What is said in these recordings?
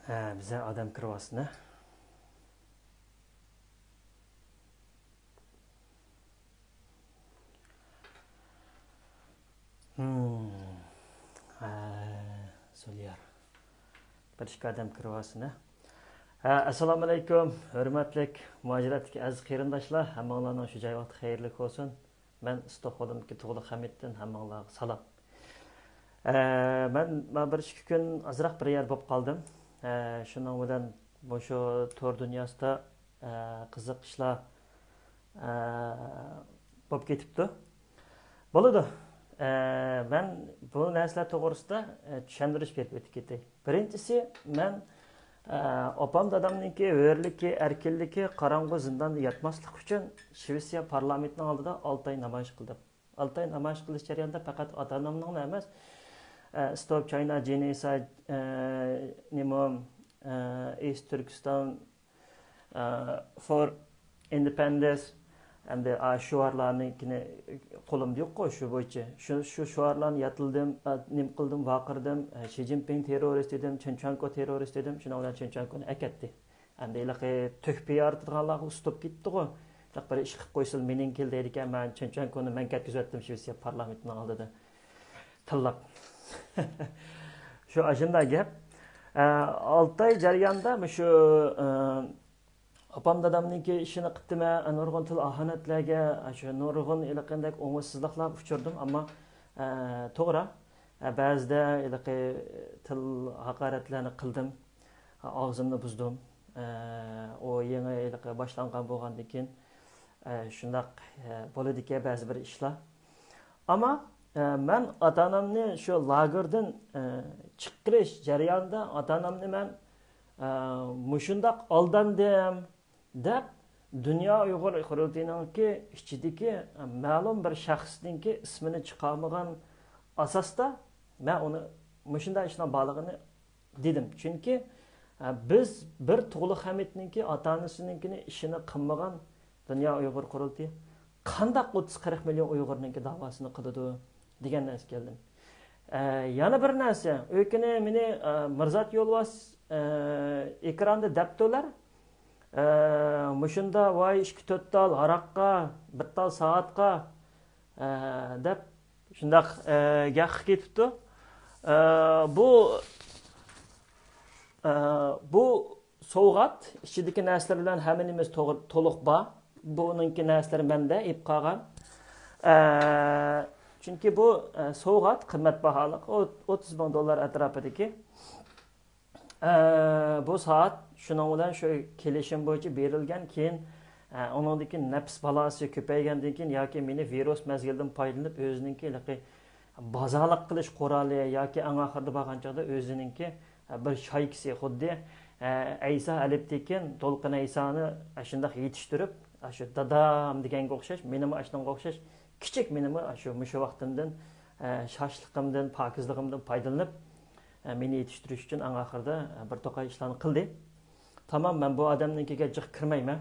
Bize adam kırvasını. Söylüyor. Bir adam kırvasını. Assalamu alaikum. Hürmetlik muhaciratki aziz qeyrindaşlar. Hammanglarning shu joy vaqti xayrli olsun. Ben Stockholmdagi Tug'liq Hamiddan hammanglarga salom. Ben bir ikki kun azroq bir yer bo'lib qoldim. Shuning bilan shu tor dunyosida qiziq ishlar bo'lib ketibdi. Bo'ladi. Ben bu narsalar to'g'risida tushuntirish berib o'tib ketay. Birinchisi, men opam dadamniki o'rligi, erkinligi, qorong'u zindonda yotmaslik uchun Shvetsiya parlamentining oldida 6 oy namoyish qildim. 6 oy namoyish qilish jarayonida faqat ota-onamning emas, Stop China Genocide, East Turkestan for Independence endi shuarlarnikini qo'limda yo'q-ku shu bo'yicha. Shu shuarlarni yatıldım, nim qildim, vaqirdim, Xi Jinping terrorist dedim, Chenchenko terrorist dedim. Shuna bilan Chenchenkoni akatdi. Endi ilaqa to'kpi yaratganlarga ustib ketdi-ku. Laq bir ish qilib qo'ysin, mening keldi ekan, men Chenchenkoni men katkazatdim Shvetsiya parlamentining oldida. Tillab. Shu ajinda gap. 6 oy jarayonda shu opam dadamniki ishini qildim, nurg'un til ahanatlarga, shu nurg'un ilaqanday o'ng'izsizliklarga uchirdim, ammo to'g'ri, ba'zida ilaqa til haqoratlarni qildim, og'zimni buzdim. O yangi ilaqa boshlangan bo'lgandan keyin shundaq bo'ladiki ba'zi bir ishlar. Ammo men ota-onamni shu lagerdan chiqarish jarayonida ota-onamni men mushundaq aldandim deb Dünya Uyg'ur qurultayiningki ichidagi ma'lum bir shaxsninki ismini chiqarmagan asosda men uni mushunday ishlar borligini dedim. Chunki biz bir Tug'liq Hamidninki ota-onasinikini ishini qilmagan Dünya Uyg'ur qurultayi qandaq 30-40 million Uyg'urninki davosini qiladi degan narsa keldim. Yana bir narsa, o'kini meni Mirzat Yo'lbos ekranda debdilar. Mushunda voy 2-4 tal haraqqa, 1 tal soatga deb shundaq gaq ketibdi. Bu sovg'at ichidagi narsalar bilan hammamiz to'liq bor. Buningki narsalar menda ib qolgan. Chunki bu sovg'at qimmatbaho, $30,000 atrofidagi. Bu soat shuning bilan shu kelishim bo'yicha berilgan, keyin uningdagi nafs balasi ko'paygandan keyin yoki meni virus mazgildan foydalanib o'zininki bozorlik qilish quroli yoki eng oxirida bo'lgan chog'da o'zininki bir shaykisi xuddi Aysa alibtekin to'lqin Aysani shundoq yetishtirib, shu dadam deganga o'xshash, menim ashunga o'xshash kichik menim shu vaqtimdan shoshliqimdan, pokizligimdan foydalanib meni yetishtirish uchun eng oxirida bir to'qay ishlarni qildi. Tamam, men bu odamnikiga jiq kirmayman.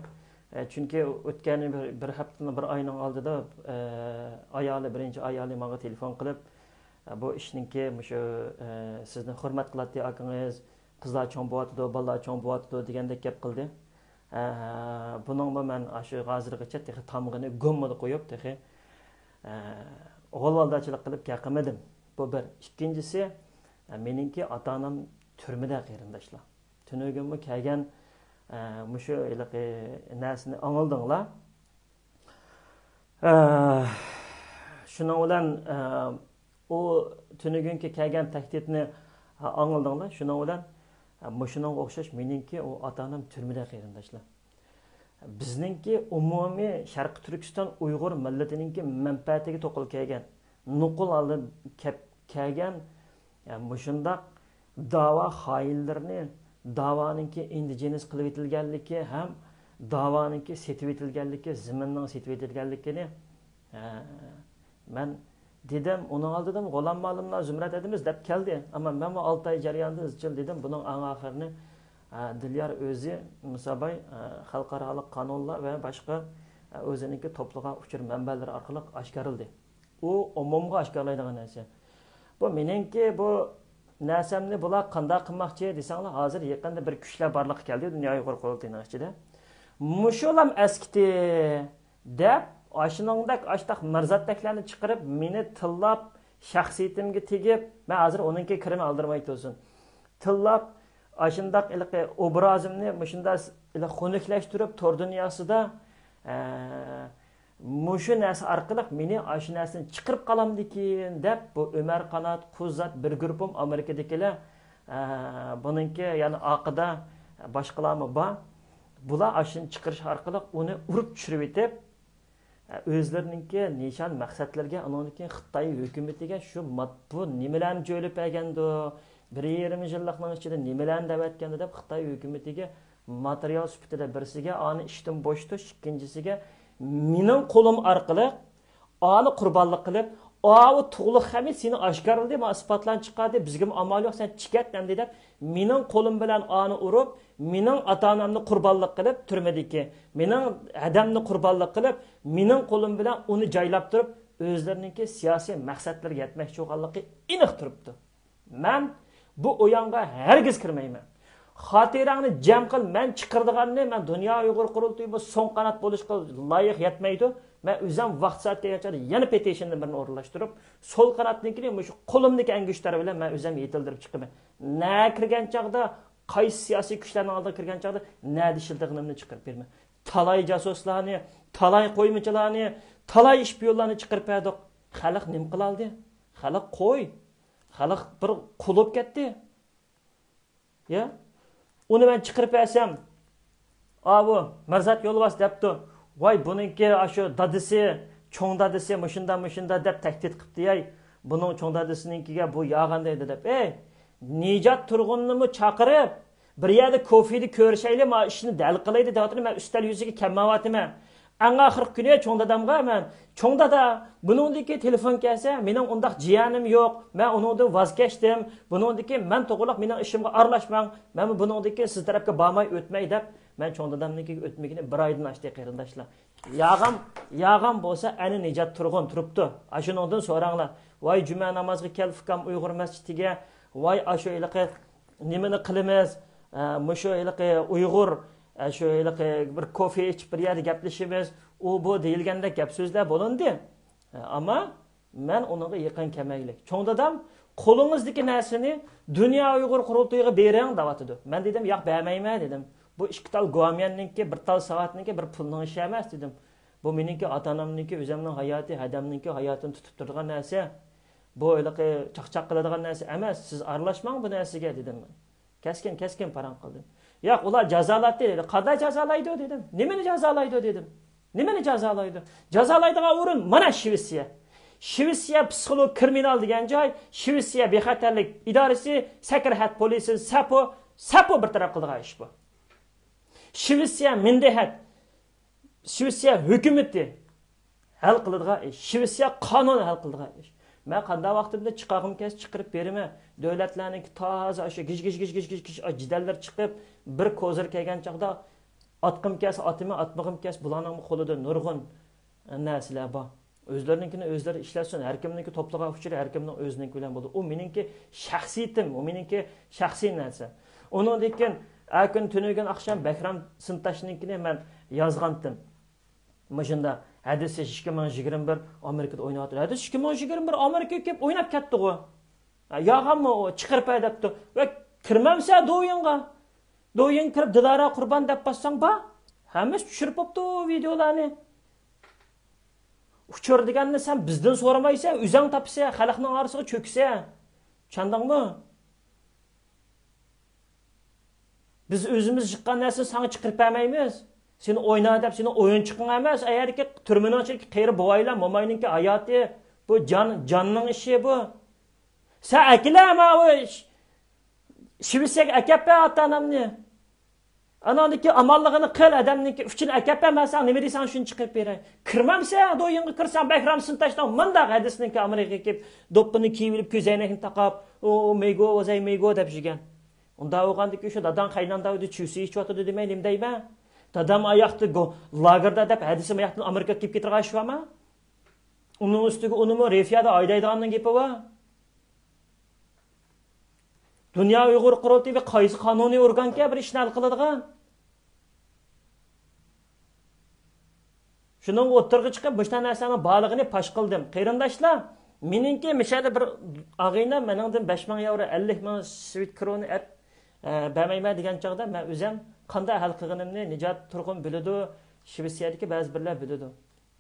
Chunki o'tgan bir haftaning bir oyning oldida birinchi ayoli menga telefon qilib, bu ishninki shu sizni hurmat qiladi akangiz, qizlar cho'ng bo'yatdi, bolalar cho'ng bo'yatdi degandek gap qildi. Buningmi men shu hozirgacha tamg'ini go'mmada qo'yib, o'g'ilvaldachilik qilib gapirmadim. Bu bir. Ikkinchisi, meningki ota-onam turmada qarindoshlar. Tunugimni kelgan mushu narsani angildinglar. Shuning bilan u tunugunki kelgan tahdidni angildinglar. Shuning bilan mushuning o'xshash meningki u ota-onam turmada qarindoshlar. Bizningki umumiy Sharq Turkiston Uyg'ur millatininki manfaatiga to'qil kelgan, nuqul olib kelgan mushundaq dava xoinlarini davaninki indigenes qilib etilganligi ham davaninki setib etilganligi, zaminning setib etilganligini men dedim, uni oldidan g'olam ma'lumlar zumrat edimiz deb keldi. Ammo men bu 6 oy jarayonida izchil dedim, buning eng oxirini Dilyar o'zi Musabay xalqaro qonunlar va boshqa o'zininki to'plagan uchur manbalar orqali oshkorildi. U umumga oshkorlaydigan narsa. Bu meningki bu narsamni bular qanday qilmoqchi desanglar, hozir yaqinda bir kuchlar barliqqa keldi Dunyo Uyg'ur qurultiyining ichida. Mushulam askiti deb ashuningdek ashtaq mirzatdaklarni chiqarib meni tillab shaxsiyatimga tegib, men hozir oningga kirini aldirmaydi o'zim. Tillab ashundaq ilqi obrazimni mushunda xunuklashtirib tor dunyosida mushu narsa orqali meni shu narsani chiqarib qolamdikin deb bu Ömer Qanat, Quzat bir guruhim Amerikadagilar buningki ya'ni oqida boshqalarmi bor. Bular ashuni chiqarish orqali uni urib tushirib etib o'zlarininki nishon maqsadlarga anoniki Xitoy hukumatiga shu bu nimalarni jo'lib bergandi, 1,5 yillikning ichida nimalarni davatgandi deb Xitoy hukumatiga material sifatida birisiga ani ishdan bo'shdi, ikkinchisiga mening qo'lim orqali ani qurbonlik qilib, "Avu tug'liq hamid seni oshkorladi, men isbotlan chiqadi, bizga amal yo'q, sen chiqat" endi deb mening qo'lim bilan ani urib, mening ota-onamni qurbonlik qilib turmadiki, mening adamni qurbonlik qilib, mening qo'lim bilan uni joylab turib, o'zlarininki siyosiy maqsadlarga yetmoqchi bo'lganligi aniq turibdi. Men bu o'yonga hargiz kirmayman. Xotirangni jam qil, men chiqirdiganni men Dunyo Uyg'ur qurultiyi bu so'ng qanot bo'lishga loyiq yetmaydi. Men o'zim vaqt soatga yetadi, yana petitionni birini o'rinlashtirib, so'l qanotnikini shu qo'limdagi angushtlar bilan men o'zim yetildirib chiqaman. Na kirgan chaqda, qaysi siyosiy kuchlarning oldiga kirgan chaqda na dishildig'imni chiqarib berman. Talay jasuslarni, talay qo'ymichilarni, talay ishpiyonlarni chiqarib berdik. Xalq nim qilaldi? Xalq qo'y. Xalq bir qulib ketdi. Ya? Uni men chiqarib bersam, "Avu, Mirzat Yo'lbos debdi. Voy, buningki shu dadisi, cho'ng dadisi mushunda deb tahdid qildi-ay. Buning cho'ng dadisininkiga bu yog'anda edi" deb. Nijat Turg'unni chaqirib, bir yerda kofini ko'rishayli, men ishni dal qilaydi deb men ustal yuziga kelmayapman. Eng oxirgi kuni cho'ng dadamga men, "Cho'ng dada, buningdagi telefon kelsa, mening undaq jiyanim yo'q. Men uningdan voz kechdim. Buningdagi men to'g'riq mening ishimga aralashmang. Men buningdagi siz tarafga bormay o'tmay" deb men cho'ng dadamnikiga o'tmagini bir oydan ashdi qarindoshlar. Yag'am bo'lsa, ani Nijat Turg'un turibdi. Ashuningdan so'ranglar. "Voy, juma namozga kel Fikam Uyg'ur masjidiga. Voy, ashu ilaqi nimani qilamiz? Mushu ilaqi Uyg'ur shu bir kofe ichib bir yerda gaplashimiz, u bu deyilganda gap so'zlar bo'lindi. Ammo men uningga yaqin kelmaylik. Cho'ng dadam qo'lingizdagi narsani Dunyo Uyg'ur qurultiyiga bering deyotdi. Men dedim, "Yo'q, bermayman" dedim. Bu ikki tal guamyanniki, bir tal soatniki bir pulning ishi emas dedim. Bu meningki ota-onamniki, o'zimning hayoti, hadamniki hayotini tutib turgan narsa. Bu ilaqi chaqchaq qiladigan narsa emas. Siz aralashmang bu narsaga dedim. Keskin parang qildim. "Yo'q, ular jazolatdi" dedi. "Qanday jazolaydi" dedim. "Nimani jazolaydi" dedim. "Nimani jazolaydi? Jazolaydigan o'rin mana Shvetsiya. Shvetsiya psixolog kriminal degan joy, Shvetsiya bexatarlik idorasi, Sakrahat polisi, Sapo bir taraf qilgan ish bu. Shvetsiya mindahat, Shvetsiya hukumati hal qiladigan ish, Shvetsiya qonuni hal qiladigan ish. Men qanday vaqtimda chiqag'im kes chiqarib beraman. Davlatlarning toza o'sha gish jidallar chiqib, bir kozir kelgan chaqda atqim kes, atmag'im kes, bularning qo'lida nurg'un narsalar bor. O'zlarinikini o'zlari ishlasin, har kimniki to'plagan uchiri har kimning o'ziniki bilan bo'ldi. U meningki shaxsiyatim, u meningki shaxsiy narsa. Undan keyin akun tunugan oqshom Bakram Sintoshnikini men yozgandim. Mashunda hadisi 2021 Amerikada o'ynayotdi. Hadisi 2021 Amerikaga kelib o'ynab ketdi-ku. Yog'ammi o chiqirib debdi. Va kirmamsa do'yinga. Do'yin kirib Dilara Qurbon deb bassang ba, hammasi tushirib bo'pti videolarni. Uchur deganni sen bizdan so'ramaysan, o'zing topsa, xalqning orasiga cho'ksa. Tushundingmi? Biz o'zimiz chiqqan narsani sana chiqirib bermaymiz. Seni o'yna deb, seni o'yinchiqing emas. Agarki turmaning ichida qeyri boylar, mo'mayninki hayoti, bu jonning ishi bu. Sen akilama o Shivsek akappa ota-onamni. Anandaki amallig'ini qil, adamniki uchun akappa emassan, nima deysan shuni chiqib beray. Kirmamsa, do'yinga kirsan, Bakram Sintoshdan mundaq hadisniki Amerikaga kelib, do'ppini kiyib, ko'zoynakni taqab, "O meygo, o'zay meygo" deb yurgan. Unda o'g'andiki o'sha dadan qaynanda o'zi chusi ichiyotdi demay, nima deyman? Dadam oyoqda lagerda deb hadisim oyoqdan Amerikaga kelib ketirgan shuvami? Uning ustiga unimi refiyada oydaydiganning gapi bor. Dünya Uyghur Qurultayı bir qaysı qanuni organga bir ishni hal qiladigan. Şunun o'ttirg'i chiqib, bu narsaning balig'ini pash qildim. Qarindoshlar, meningki mishada bir ag'ina meningdan 5000 yevro, 50 ming svit kroni bermayman degan chog'da men o'zim qanday hal qilganimni Nijat Turg'un biladi, Shvetsiyadagi ba'zi birlar biladi.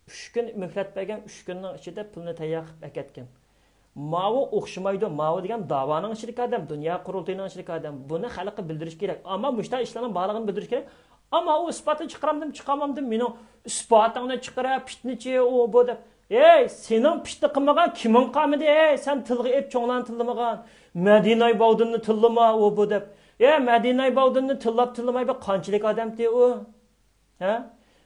3 kun muhlat bergan, 3 kunning ichida pulni tayyor qilib aketgan. Mao o'xshamaydi. Mao degan da'voning ichidagi odam, dunyo qurultayining ichidagi odam. Buni xalqqa bildirish kerak. Ammo mushta ishlarning balig'ini bildirish kerak. Ama o ispatını çıkaramdım, çıkamamdım. Benim ispatını çıkarab, pitniçi, o bu deb. Ey, senin pitni qilmagan kiming qamidi? Ey, sen tilga ep cho'nglarni tillamagan. Madinay Bavdinni tillama, o bu deb. Ey, Madinay Bavdinni tillamay bir qanchalik odamdi u? Ha?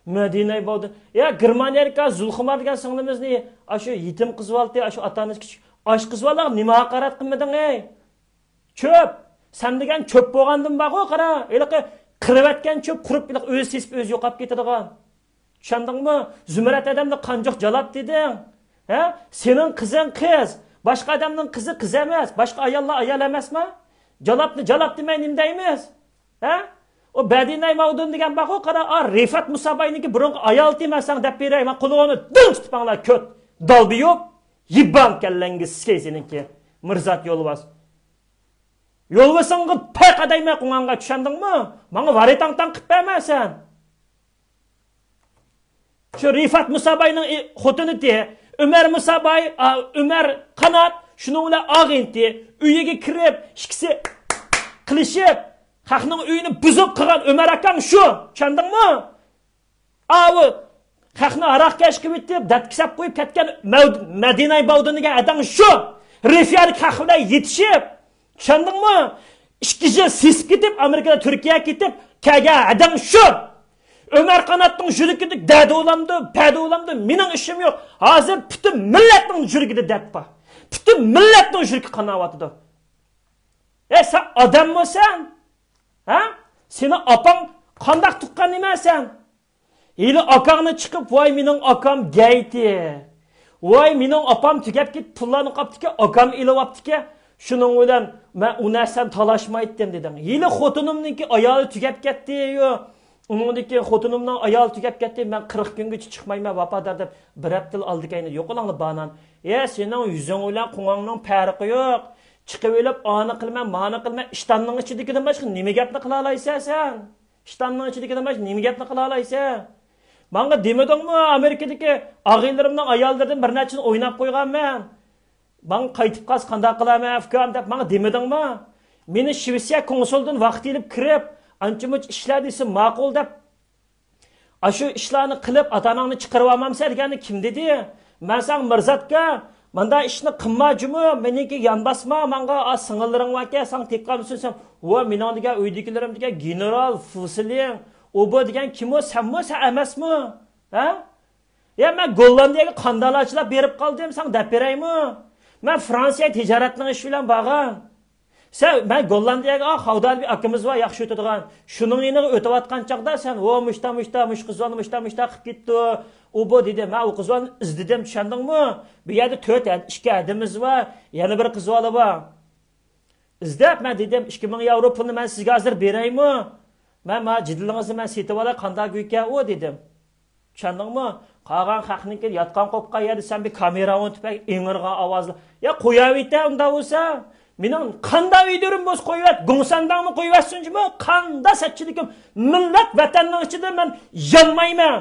Madinay Bavdin. Ya, Germaniyada Zulxumar degan singlimizni, shu yetim qiz oldi, shu otamiz kichik osh qiz bola nima haqorat qilmading, ey? Cho'p. Sen degan cho'p bo'lgandim baqo, qara. Eliqi qirib çöp qurup o'zi sesib o'zi yo'qolib ketadigan. Tushundingmi? Zumrat odamni qanjoq jalab deding? Ha? Sening qizing qiz, boshqa odamning qizi qiz emas, boshqa ayollar ayol emasmi? Jalab demay nima deymiz? Ha? O Badinay Mavdun degan baqo qara, Rifat Musabayniki burungi ayol demasan deb beray, men qo'lig'ini ding tutib anglar ko't. Dalbi yo'q, yibban kallangiz siskay seninki. Mirzat Yo'lbas. Yolvasanga pek adayma qunganga tushundingmi? Menga varetangtang qilib bermaysan. Shu Rifat Musabayning xotini de, Ömer Musabay, Ömer Qanat, shuni bilan ag'inti uyiga kirib, ikkisi qilishib, xalqning uyini buzib qilgan Ömer akam shu. Tushundingmi? Avi xalqni aroq kashqib etib, datkisab qo'yib ketgan Madinay Bavdin degan adam shu. Rifat xalq bilan yetishib Tushundingmi? İşkici sesib ketib, Amerikada Turkiyaga ketib, kelgan adam shu. Ömer Qanatning jurigida dadi olamdi, padi olamdi. Mening ishim yo'q. Hozir butun millatning jurigida dappa. Butun millatning jurigi qanavotidi. Sen odammisan? Ha? Seni opang qandoq tuqqan emassan? Hali akangni chiqib, voy mening akam gayti. Voy mening opam tugab ketib, pullarni qopdiki, akam ilyaptiki. Şunun bilan men u narsani talashmaydim dedim. Yili xotinimniki ayoli tugab ketdi-yu. Uningdiki xotinimning ayoli tugab ketdi. Men 40 kungacha chiqmayman vafodar deb bir hafta oldikayni yo'qolangni banan. Sening yuzing bilan qungangning farqi yo'q. Chiqib olib, ani qilma, mani qilma, ishtonning ichidagidan boshqa nima gapni qila olaysan sen? Ishtonning ichidagidan boshqa nima gapni qila olaysan? Menga demadingmi Amerikadagi og'aylarimning ayollaridan bir nechini o'ynab qo'yganman. Ben qaytib qaz qanday qilaman afkam deb menga demedingmi? Meni Shvetsiya konsuldan vaqt elib kirib, ancha-muncha ishlar desam ma'qul deb. Shu ishlarni qilib, ota-onangni chiqarib olmamsa degani kim dedi? Men san Mirzatga, menda ishni qilmajimi? Meniki yonbasma, menga singillaring borki, san teqqanmisan sen. Va mening degan uydagilarim degan general Fusiling, u bu degan kim o? Senmi, sen emasmi? Ha? Ya men Gollandiyaga qandalachilab berib qoldim, san deb beraymi? Ben Fransiya ticaretning ish bilan bog'an. Ben Gollandiyaga Xavdal bir akamiz var, yaxshi o'tadigan. Shuning yeniga o'tayotgan chaqda sen o mushta qizlarni qilib ketdi. U bu dedi, men u qizlarni izladim, tushundingmi? Bu yerda 2 adimiz var, yana bir qiz bola bor. İzdab men dedim, 2000 yevro pulni men sizga hozir beraymi? Men jiddilingizni men setib olay, qanday guyka o dedim. Tushundingmi? Qolgan xalqniki yotgan qo'pqa yerda sen bir kamera o'tib ingirgan ovozli. Ya qo'yavita unda bo'lsa, mening qanday videoim bo'z qo'yvat, go'ngsandangmi qo'yvatsinchimi? Qanda satchilikim, millat vatanning ichida men yonmayman.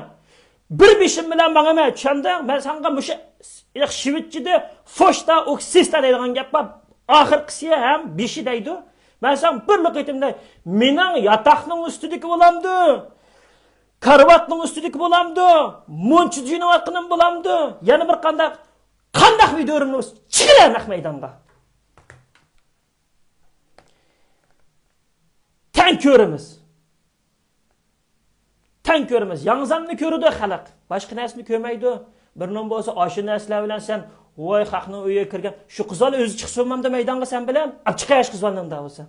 Bir beshim bilan mangama, tushunding? Men senga musha shivitchida foshda oksista deydigan gap bor. Oxirgisi ham beshi deydi. Men sen bir liqitimda mening yataqning ustidagi bo'lamdi. Karvatning ustidagi bo'lamdi. Munchi jinavaqning bo'lamdi. Yana bir qandaq videolarni chiqaran maydonga. Tan ko'ramiz. Yangzamni ko'rdi xalq. Boshqa narsani ko'rmaydi. Bir nom bo'lsa, oshi narsalar bilan sen voy xalqning uyiga kirgan, shu qizlar o'zi chiqsa bo'lmamda maydonga sen bilan, chiqash qizlarning da bo'lsa.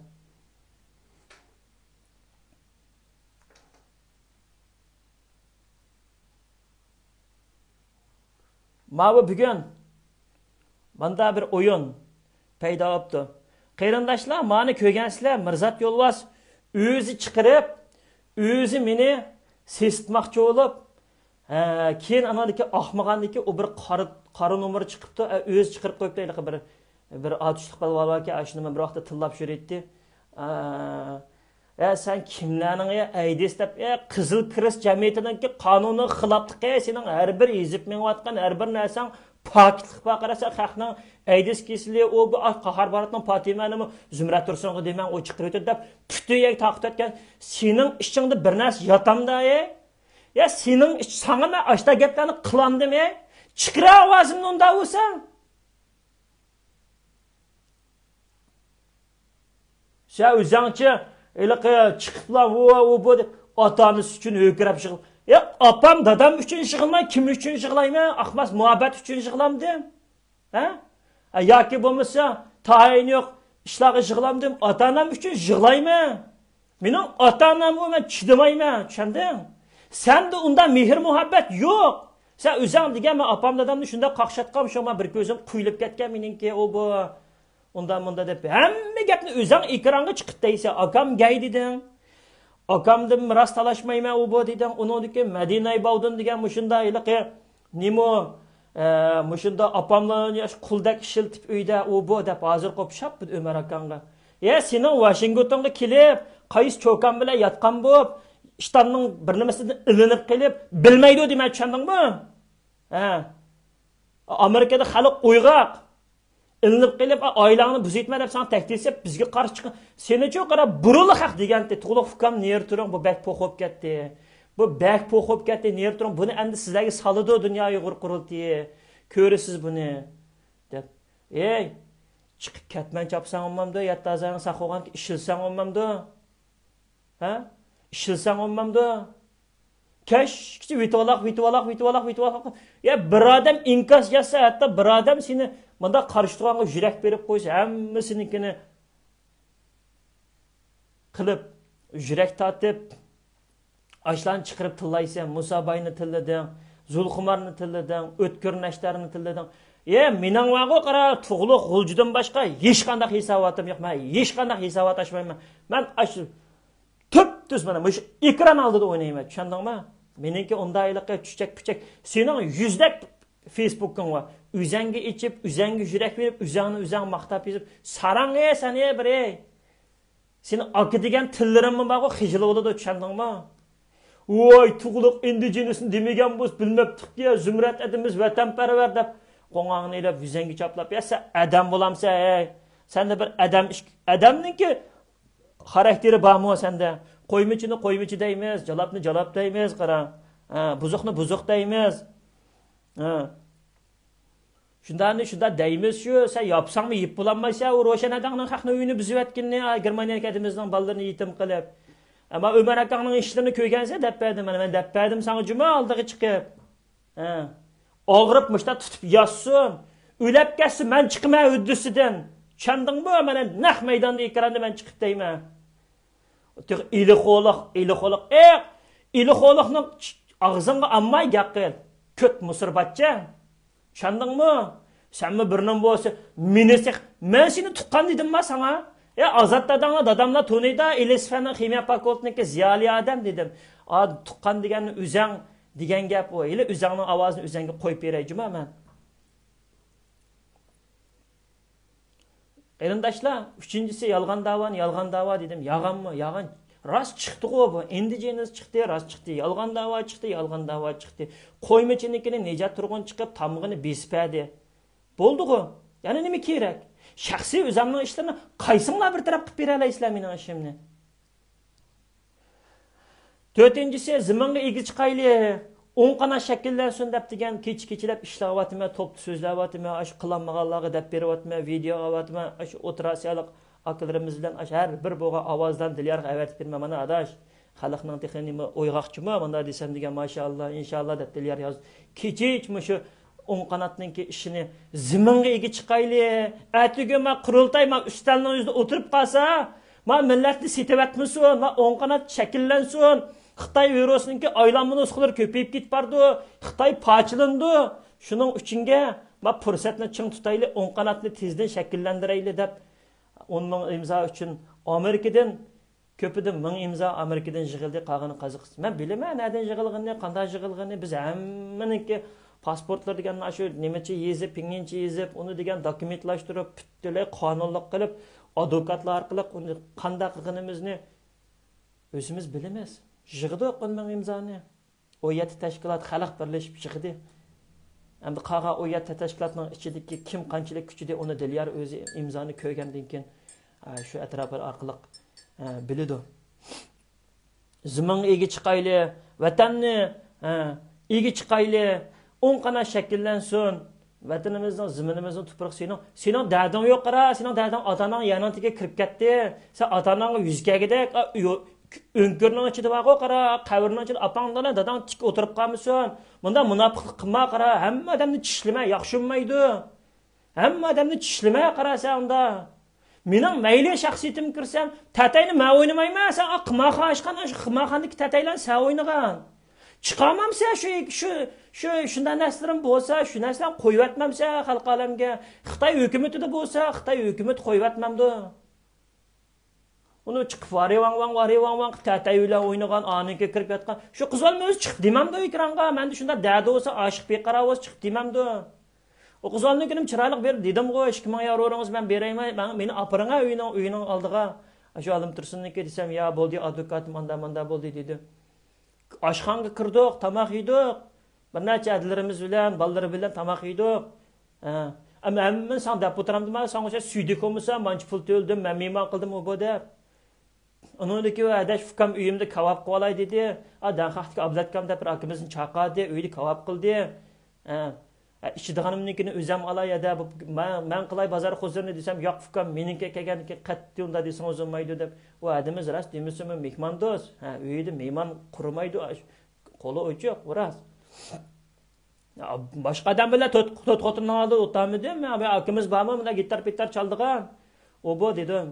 Mana bugun bunda bir o'yin paydo bo'ldi. Qarindoshlar, meni ko'rgansizlar, Mirzat Yo'lbos o'zi chiqirib, o'zi meni sesitmoqchi bo'lib, keyin anadagi ahmag'andiki o bir qora nomer chiqibdi, o'zi chiqirib qo'yibdi, bir atishliq balvalaki ashuni men bir vaqtda tillab yuribdi. Sen kimlarning aydes deb, Qizil Kirist jamiyatininki qonuni xilofligi, sening har bir yezib menayotgan har bir narsang pokitlik baqarasa xalqning aydes kesili o bu qahar baratning Fatimanimi Zumrat Tursunga deman o chiqirib o'tdi deb putiyga taqib etgan sening ichingda bir narsa yotamda ya sening sana men ashta gaplarni qilamdim chiqira ovozimni unda bo'lsang sen o'zingchi eliqi chiqiblar o bu otamiz uchun o'kirab chiqib apam dadam uchun yig'ilmay kim uchun yig'layman ahmas muhabbat uchun yig'lamdim yoki bo'lmasa tayin yo'q ishlarga yig'lamdim ota onam uchun yig'layman mening ota onam men chidamayman tushunding senda unda mehr muhabbat yo'q sen o'zing degan men apam dadamni shunda qaqshatqam shu bir ko'zim quyilib ketgan meningki o bu undan bunda deb hamma gapni o'zing ekranga chiqib deysan akam gay deding akamdan miras talashmayman u bu dedim uniki Madinay Bavdun degan mushunda iliqi nimo mushunda apamlarni quldak ishiltib uyda u bu deb hozir qopshab Ömer akanga sening Washingtonga kelib qaysi cho'kan bilan yotgan bo'lib ishtonning bir nimasidan ilinib kelib bilmaydi demak tushundingmi Amerikada xalq uyg'oq ilinib kelib oilangni buzitma deb sana tahdid bizga qarshi chiqib seni-chi qarab burul haq deganda to'liq hukam ner turing bu bak po'qib ketdi bu bak po'qib ketdi ner turing buni endi sizlarga solidi dunyo uyg'ur qurulti ko'rasiz buni deb chiqib ketman chopsang olmamdi yattazang saqogan ishilsang olmamdi ishilsang olmamdi kashkichi vitvalaq bir odam inkas yasa hatto bir odam seni bunda qarshi turganga yurak berib qo'ysa hammasinikini qilib yurak tatib ashlarni chiqirib tillaysan Musa Bayni tillading Zulxumarni tillading O'tkir Nashtarni tillading mening vaqo qara tug'liq g'uljidan boshqa hech qanday hisobotim yo'q men hech qanday hisobot ochmayman men shu tuz mana shu ekran oldida o'ynayman tushundingmi meningki undayliqqa chuchak sening yuzdak Facebook'un var. Üzenge içip, üzenge yürek verip, üzang maqtab ezip, sarang sen bir Seni akı degen tillerin mi bak o hicili oldu çandın mı? Oy tuğuluk indigenisini demegen boz bilmeptik ya, zümret edimiz vatanperver dep. Qoğağını ile üzenge çaplap, sen adam bulamsa sen de bir adamның ki karakteri bağmı sende. Koymiçini deymiz, jalapni jalap deymiz, qara. Buzuqni buzuq deymiz. Şunda deymiz şu, sen yapsan mı yiyip bulanmaysa, o Roşan adamның haqni uyunu büzüp etkinni, Germaniya kedimizden ballarını yitim qilib. Ama Ömer akanның işlerini köygense deppedim, ben deppedim sana cuma aldığı çıkıp. Ağırıp müşta tutup yazsın, ölep gelsin, ben çıkma öddüsüden. Çandın bu, ben nah meydanda ekranda ben çıkıp deyme. İlixoğluq. İlixoğluqның ağzınga ammay gaqil. Köt musur batça. Çandın mı? Sen mi birinin bolsa, men seni tuqqan dedim ma sana? Azat dadamla Tuneyda İlisfan'ın ximiya fakultetindeki ziyali adam dedim. Tuqqan deganni üzang degan gap o. Üzangning ovozini üzanga qo'yib berayjima men. Qarindoshlar, uchinchisi yolg'on da'vo dedim. Yag'anmi? Yag'an rast chiqdi bu. Indigenous chiqdi, rast chiqdi. Yolg'on da'vo chiqdi. Qo'ymichinikini Nejat Turg'un chiqib tamg'ini besipadi. Bo'ldi-ku. Yana nima kerak? Shaxsiy o'zimning ishlarini qaysinglar bir taraf qilib bera olasizlar mening ishimni? To'rtinchisi ziminga egi chiqayli, o'ng qanot shakllansin deb degan kechilab ishlayapman, to'pni so'zlayapman, ash qilinmaganlarga deb beryapman, video olyapman, ash o'tirasiyalik akalarimiz bilan har bir bo'g'a ovozdan dilyarga avatib berman. Mana adash xalqning texnimi o'yg'oqchimi, bunda desam degan mashallah, inshaalloh deb dilyar yoz. Kechikmi shu o'ng qanotninki ishini ziminga egi chiqayli, atiga men qurultay men ustalning yuzida o'tirib qolsa, men millatni setavatmisin, men o'ng qanot shakllansin. Xitoy virusininki aylanma nusxalari ko'payib ketib bordi. Xitoy pochilindi. Shuning uchunga men fursatni ching tutayli, o'ng qanotni tezdan shakllantirayli deb 10 ming imzo uchun Amerikadan ko'pidan 1000 imzo Amerikadan yig'ildi, qolgani Qozog'iston. Men bilaman, nereden yig'ilganini, qanday yig'ilganini, biz hammaniki pasportlar degan shu nimacha yezib, pingincha yezib, uni degan dokumentlashtirib, butunlay qonunliq qilib, advokatlar orqali uni qanday qilganimizni o'zimiz bilamiz. Yig'di 10 ming imzoni. O 7 tashkilot xalq birlashib yig'di. Endi qolgan o 7 tashkilotning ichidagi kim qanchalik kuchli uni Dilyar o'zi imzoni ko'rgandan keyin shu atroflar orqali biladi. Zimin egi chiqayli, vatanni egi chiqayli, o'n qana shakllansin. Vatanimizning, ziminimizning tuproq sening dading yo'q qara, sening dading otaning yanantiga kirib ketdi. Sen otaning yuzkagidek önkürning ichida bor qara, qabrning ichida apangdan dadang tik o'tirib qolmisan. Bunda munofiqlik qilma qara, hamma odamni tishlama, yaxshi bo'lmaydi. Hamma odamni tishlama qarasa unda. Mening mayli shaxsiyatim kirsam, tatayni men o'ynamayman, sen qilmoqqa ashqan, shu qilmoqdagi tataylar sen o'ynagan. Chiqamamsa shunday narsalar bo'lsa, shu narsalarni qo'yib atmamsa xalq olamga, Xitoy hukumatida bo'lsa, Xitoy hukumat qo'yib atmamdi. Uni chiqib varivang tatay bilan o'ynagan, aniga kirib yotgan. Shu qizolma o'zi chiqib demamdi ekranga. Menda shunda dadi bo'lsa, oshiq beqaro bo'lsa chiqib demamdi. O qizolnikinim chiroyli berib dedim-ku, 2000 yevrongiz men berayman, meni aparinga uyining oldiga. Shu olim Tursunniki desam, ya bo'ldi advokatim manda bo'ldi dedi. Oshxonaga kirdik, tomoq yedik. Bir necha adlarimiz bilan, bolalar bilan tomoq yedik. Amma men sen deb o'tiramdim, sen o'sha suydik bo'lsa, manchi pul to'ldim, men mehmon qildim u bo'da. Onunki adash fukam uyimda kebab qilib olay dedi. Dan haqtga ablatkam deb bir akamizni chaqirdi, uyda kebab qildi. İşidiganimnikini o'zim olay edi. Men qilay bozor huzurni desam, yo'q fukam meniki kelganki qattiq unda desam o'zilmaydi deb. U adimiz rost demisimi mehmondo'z. Uyda mehmon qurmaydi. Qo'li ochiq, rost. Boshqa odam bilan to'rt xotinni oldi, o'tamidi. Men akamiz bormi, bunda gitar chaldigan. O bu dedim.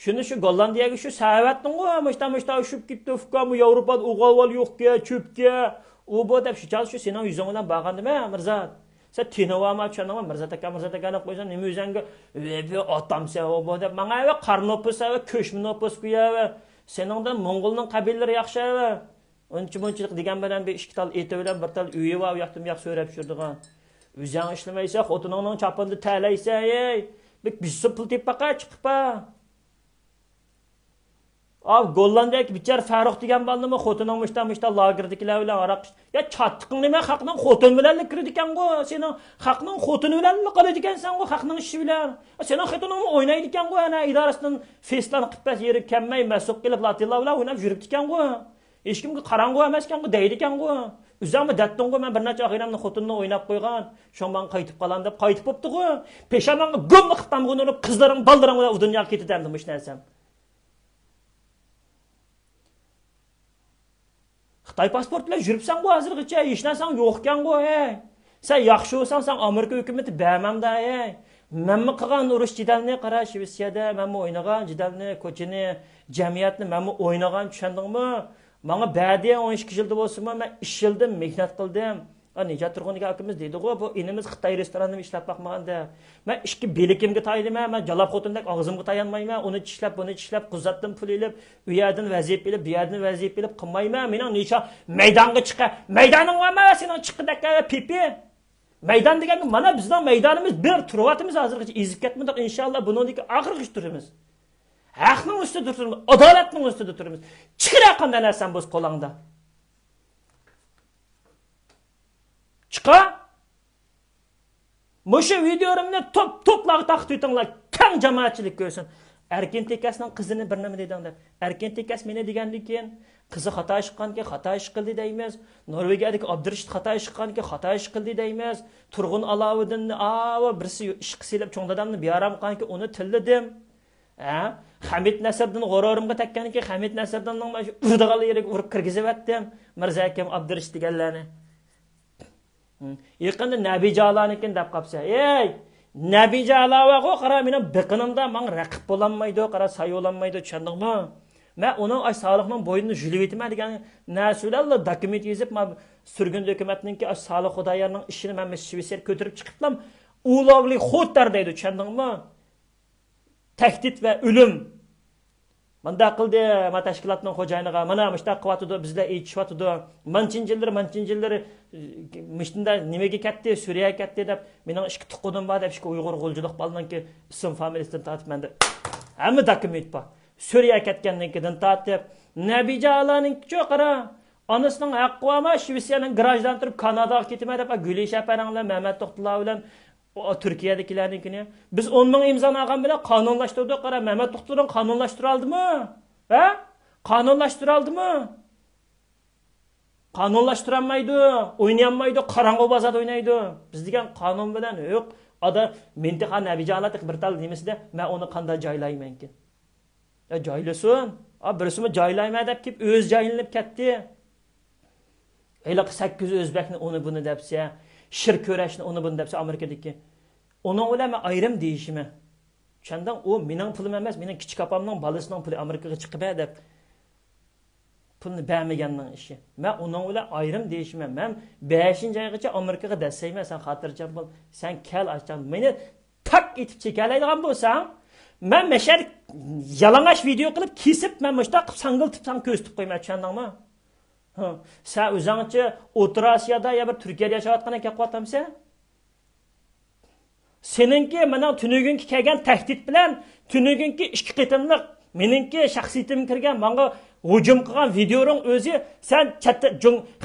Şunu şu Gollandiyaga şu savatding-ku, mishta ushib ketdi, fukam Yevropada o'g'alval yo'qga, cho'pga. U bu deb shu chal shu sening yuzing bilan borgandimi, Mirzat? Sen tinavama chanaman Mirzat akani qo'ysan, nima o'zingga otamsa u bu deb menga qarnopisa va ko'shminopis qo'ya va seningdan Mo'ng'ulning qabilalari yaxshi va uncha-munchilik degan bilan bir ikki tal eti bilan bir tal uyi va u yoqdan yoq so'rab yurdigan. O'zing ishlamaysa, xotiningning chapini talaysa, ey, bir pul tep baqa chiqib Gollandiyadagi bichar Farruh degan baldimi, xotining mishta lagerdagilar bilan aroq. Ya chattiqing nima, haqning xotin bilan kirdi ekan-ku. Sening haqning xotini bilan qiladi ekansan-ku, haqning ishi bilan. Sening xotining o'ynaydi ekan-ku, ana idorasidan festdan qilib yerib kelmay mas'ul qilib latillar bilan o'ynab yuribdi ekan-ku. Hech kimga qarang'u emas ekan-ku, deydi ekan-ku. O'zimni datding-ku, men bir necha oxiramni xotinni o'ynab qo'ygan. Shomban qaytib qolan deb qaytib bo'pti-ku. Peshamanga gumni qilib qo'yib, qizlaring, baldaring bilan u dunyoga ketdim ish narsam. Xitoy pasport bilan yuribsan-ku hozirgacha, hech narsang yo'q ekan-ku, Sen yaxshi bo'lsang, sen Amerika hukumati bermamda, Menmi qilgan urush jidalni qara, Shvetsiyada menmi o'ynagan jidalni, ko'chini, jamiyatni menmi o'ynagan, tushundingmi? Menga ba'di 12 yilda bo'lsa-mu, men 3 yilda mehnat qildim. Necha turg'uniga akamiz dedi-ku, bu inimiz Xitoy restoranida ishlab boqmaganda. Men ishki belikimga tayinlayman, men jalab xotindak og'zimga tayanmayman, uni tishlab, buni tishlab, quzatdim pul elib, u yerdan vaziyat bilib, bu yerdan vaziyat bilib qilmayman. Mening necha maydonga chiqa, maydoning bormi, sening chiqidaka pipi. Maydon degan mana bizning maydonimiz bir turyapmiz hozirgacha ezib ketmadik, inshaalloh buningki oxirgi turimiz. Haqning ustida turimiz, adolatning ustida turimiz. Chiqira qanday narsan bo'z qo'lingda. Çıqa? Muşu videolarımda toplağı taqtı yutanlar, kang cemaatçilik görsün. Erken tekasının kızını bir nemi dedin de. Erken tekas meni degendi keyin, kızı xata iş qildi deymiz. Norvegiyadagi Abdurashid xata iş qildi deymiz. Turg'un Aloviddin, birisi ish qilib cho'ngdadamni bearam qanki uni tillidim. Hamid Nasriddin g'ororimga takkanki, Hamid Nasriddinning mana shu urdiqali yeriga urib kirgizib atdim. Mirza akam Abdurashid deganlarni. Yaqında Nabijalanikin deb qapsa, Nabijalaga qara meni biqinimda men raqib bo'lanmaydi, qara sayolanmaydi, tushundingmi? Men uni ay Solihning bo'yinini julib etman degan narsalarni dokument yozib, men surgun hukumatninki ay Solih Xudoyorning ishini men Shveysariyaga ko'tarib chiqibdim. Ulovli xo'tar deydi, tushundingmi? tahdid va o'lim. Manda qildi, ma tashkilotning xo'jayiniga, mana mushta qilyotdi, bizlar aytishyotdi. Manchinjillari mushunda nimaga ketdi, Suriyaga ketdi deb, mening ikki tuqqanim bor deb, Uyg'ur g'uljilik baldanki ism familiyasidan tortib menda hamma dokument bor. Suriyaga ketgandan keyin tortib, Nabijalarning-ku qara, anasining haqqi ama Shvetsiyaning garajdan turib Kanadaga ketmay deb, Gulish apaninglar, Mehmet To'xtulov bilan Türkiye'dekilerninkini. Biz 10 bin imza algan bilen kanunlaştırdık. Qara Mehmet To'xtulov kanunlaştırıldı mı? He? Kanunlaştırıldı mı? Kanunlaştıramaydı, oynayamaydı, qarangı bazada oynaydı. Biz degan kanun bilen yo'q. Ada Mentiqa Nabijalat bir tal demesida, men uni qanday joylayman ekan. Ya joylasin. Birisimi joylayman deb kelib o'z joylanib ketdi. Hali 8 o'zbekni uni buni debsa, shir ko'rashni uni buni debsa Amerikadagi. Onun bilan men ayrim deyishimi. O'shandan u mening pulim emas, mening kichik opamning balasining puli Amerikaga chiqib deb pulni bermaganning ishi. Men uning bilan ayrim deyishimi. Men 5-oygacha Amerikaga desayman, sen xotirjam bo'l. Sen kel açan. Meni tak etib chekalaydigan bo'lsang, men mashar yalang'och video qilib kesib, men mushta qilib sangiltib, san ko'zitib qo'yman, tushundingmi? Sen o'zingcha O'rta Osiyada ya bir Turkiyada yashayotgan ekan qo'tamsan? Seninki mana tunugunki kelgan tahdid bilan, tunugunki 2 qitimliq meningki shaxsiyatim kirgan, menga hujum qilgan videoning o'zi sen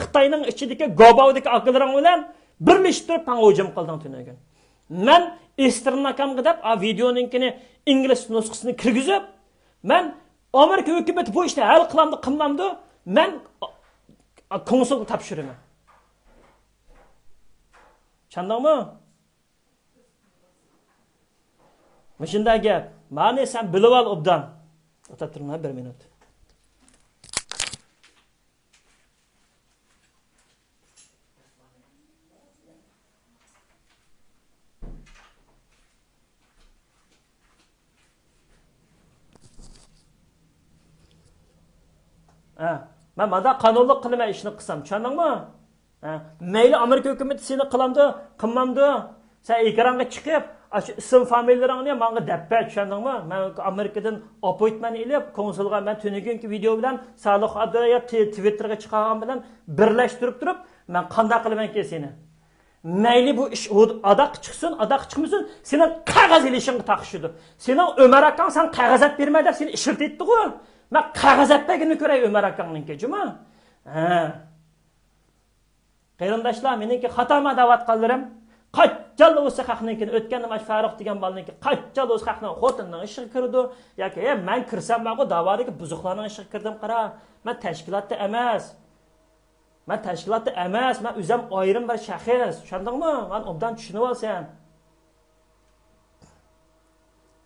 Xitoyning ichidagi Gobovdagi akalaring bilan birlashib turib menga hujum qilding tunugun. Men Esternakamga deb a videoninkini ingliz nusxasini kirgizib, men Amerika hukumati bu ishni hal qilmamdi, men konsulga topshiraman. Tushundingmi? Müşinda gap. Mani sen bilib ol obdan. O'tirma 1 minut. Men manda qonunlik qilmay ishni qilsam, tushundingmi? Mayli Amerika hukumati seni qilamdi, qilmamdi. Sen ekranga chiqib, ism familiyalaringni menga debba, tushundingmi? Men Amerikadan appointment ilib, konsulga men tunugunki video bilan Salih Abdullayev Twitterga chiqargan bilan birlashtirib turib, men qanday qilamanki seni? Mayli bu ish adaq chiqsin, adaq chiqmasin, sening qog'oz ilishingga taqishidi. Sening Ömer akang sen qog'ozat berma deb seni ishirtdi-ku. Men qog'ozat bergini ko'ray Ömer akangninki, juma. Qarindoshlar, meniki xatoma da'vat qildirim. Qachon o'sha haqninkini o'tganda mash Faruq degan bolaninki qachon o'sha haqni xotinning ishiga kirdi yoki men kirsam men bu davodagi buzuqlarning ishiga kirdim qara. Men tashkilotda emas. Men o'zim ayrim bir shaxs. Tushundingmi? Men obdan tushunib olsan.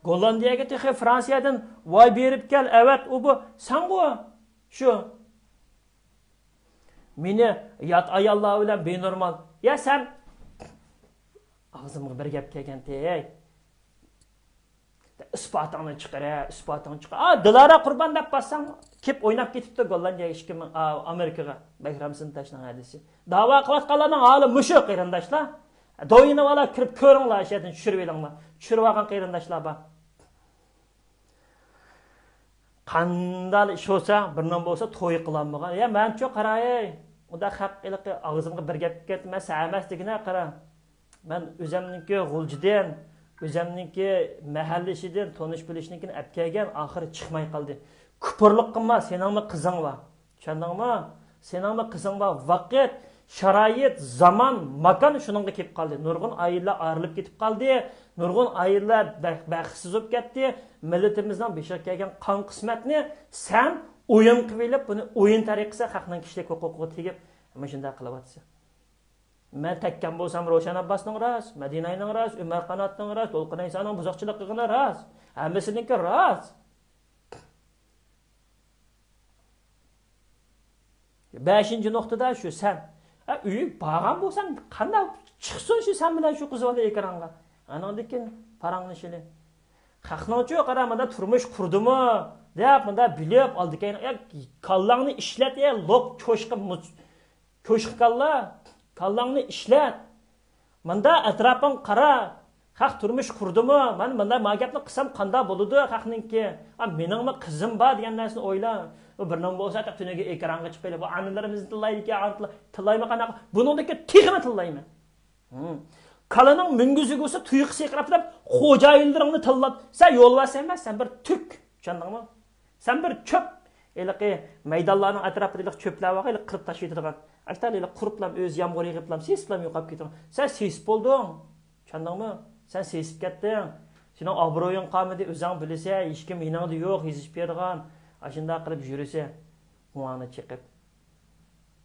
Gollandiyaga texi Fransiyadan voy berib kel, evet u bu sango shu. Meni yat ayollar bilan benormal. Ya sen ağzımga bir gap kelgan-ey. Isbotini chiqar. Dilara Qurban deb bassang, kep o'ynab ketibdi Gollandiyaga 2000 Amerikaga. Bayramsin tashlan hadisi. Da'vo qilayotganlarning holi mushu qarindoshlar. Doyini vala kirib ko'ringlar, shaydan tushirib elinglar. Tushirib olgan qarindoshlar bor. Qandal ish bo'lsa, birdan bo'lsa to'y qilinmagan. Ya mencho qaray. Unda haqqiliqi ağzımga bir gap ketmas, emasligini qara. Ben özümninki g'uljidan, özümninki mahallashidan tonish bilishnikini olib kelgan, oxiri chiqmay qoldi. Kupurlik qilma, seningmi qizing bor. Tushundingmi? Seningmi qizing bor. Vaqt, sharoit, zaman, makon shuningga kelib qoldi. Nurg'un ayollar ayrilib ketib qoldi. Nurg'un ayollar baxtsiz bo'lib ketdi. Millatimizdan beshiq kelgan qon qismatni sen o'yin qilib, buni o'yin tariqasida haqning kishilik huquqiga tegib, mana shunday qilyapsiz. Men tekkan bo'lsam Ro'shan Abbosning ras, Madinaning ras, Umar Qanotning ras, To'lqin Aysoning buzoqchilik qilgani ras. Hammasiniki ras. 5-nuqtada shu sen. Uy bag'an bo'lsang, qanday chiqsin shu sen bilan shu qiz bola ekranga. Anandikin paranglishili. Haqnochi qaramada turmush qurdimi? Deb bunda bilib oldikan, kallangni ishlat, loq ko'shqalla. Kallangni ishlat. Manda atrofing qara. Xalq turmush qurdimi? Men bunday magapni qilsam qanday bo'ladi? Xalqninki, meningmi qizim bor degan narsani o'yla. Birning bo'lsa tuniga ekranga chiqib bu analarimizni tillaydigan, tillaymi qanaqa? Buningdagi texni tillaymi? Kalaning mingizigusi tuyuq seqrab turib, xo'jayinlaringni tillab, sen yo'lvas emas, sen bir tuk, tushundingmi? Sen bir çöp, eliqi maydonlarning atrofida çöplar var, eliq qirib tashlaydigan. Aytaylik, quriblam o'z yomg'ir yig'iblam, seslam yo'qolib ketgan. Sen sesib bo'lding. Tushundingmi? Sen sesib ketding. Sening obro'ying qolmadi, o'zing bilsa, hech kim meningda yo'q, yezib bergan. Ashunda qilib yurisa, quvonchi chiqib.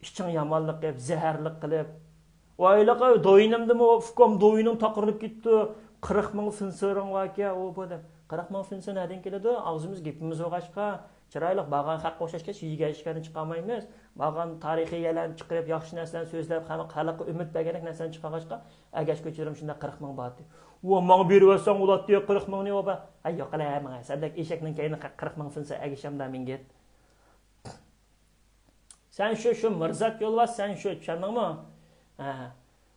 Ishching yomonlik qilib, zaharlik qilib, oyliqi do'yinimdimi, fukom do'yinim taqirib ketdi. 40 ming finsoring var-ki, o bu deb. 40 ming finso nereden keladi? Ağzımız gepimiz o'g'ashqa, chiroyli bag'an haq qo'shashga yiga ishgani chiqamaymiz. Bag'an tarixiy yalan chiqirib, yaxshi narsalarni so'zlab, xalqqa umid berganak narsani chiqarishqa, agash ko'chirim shunda 40 ming bor. O menga berib olsang ulatdi 40 ming ne oba. Ay yo'q qala menga. Sadaq eshakning kayni 40 ming finso agashamda menga. Sen şu mirzat yo'lvas, sen şu tushundingmi?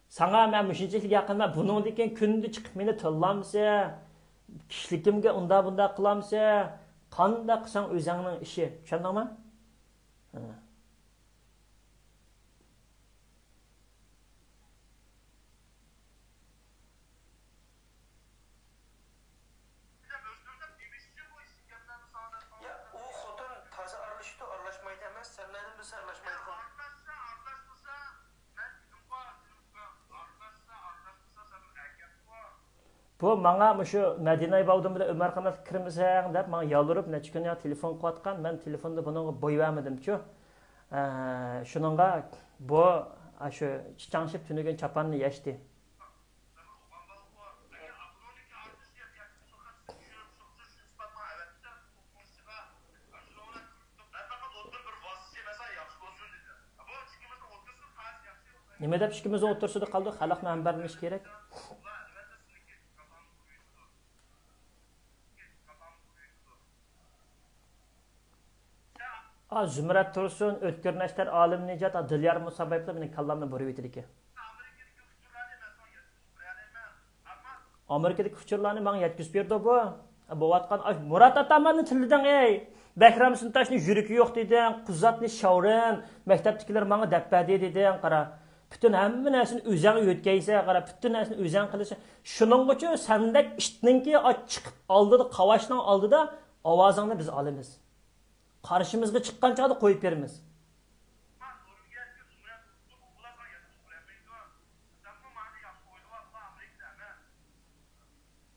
Sana men mushinchalik yaqinma buningdan kunda chiqib meni tillamsa, kishlikimga bunda qilamsa, qanday qilsang o'zingning ishi, tushundingmi? Bu bana şu Medine bağdım bile Ömer Kanat kırmızı dep bana yalvarıp neçe gün ya telefon koyatkan ben telefonda bunu boy vermedim ki. Şununla bu şu çiçanşıp tünügen çapanını yaştı. Nime dep işkimiz otursuda kaldı halak mı vermiş gerek? Zümrət Tursun, Ötkür Nəştər, Alim Necat, Dilyar Musabəyiblə mənim kallamını buraya bitir ki. Amerikadakı uçurlarını bana yetkizib berdi bu. Bu vatqan Murat Atamanın tilidən ey. Bəkram Sıntaşning yürüki yo'q dedin, Quzatni Şavrin, maktabdagilar menga depbadi dedin, qara. Bütün hamma narsani o'zing o'tkaysa, qara, bütün narsani o'zing qilsa, shuning uchun sendek ishninki chiqib oldida, qavashning oldida ovozingni biz olamiz. Qarshimizga chiqqan chog'da qo'yib beramiz.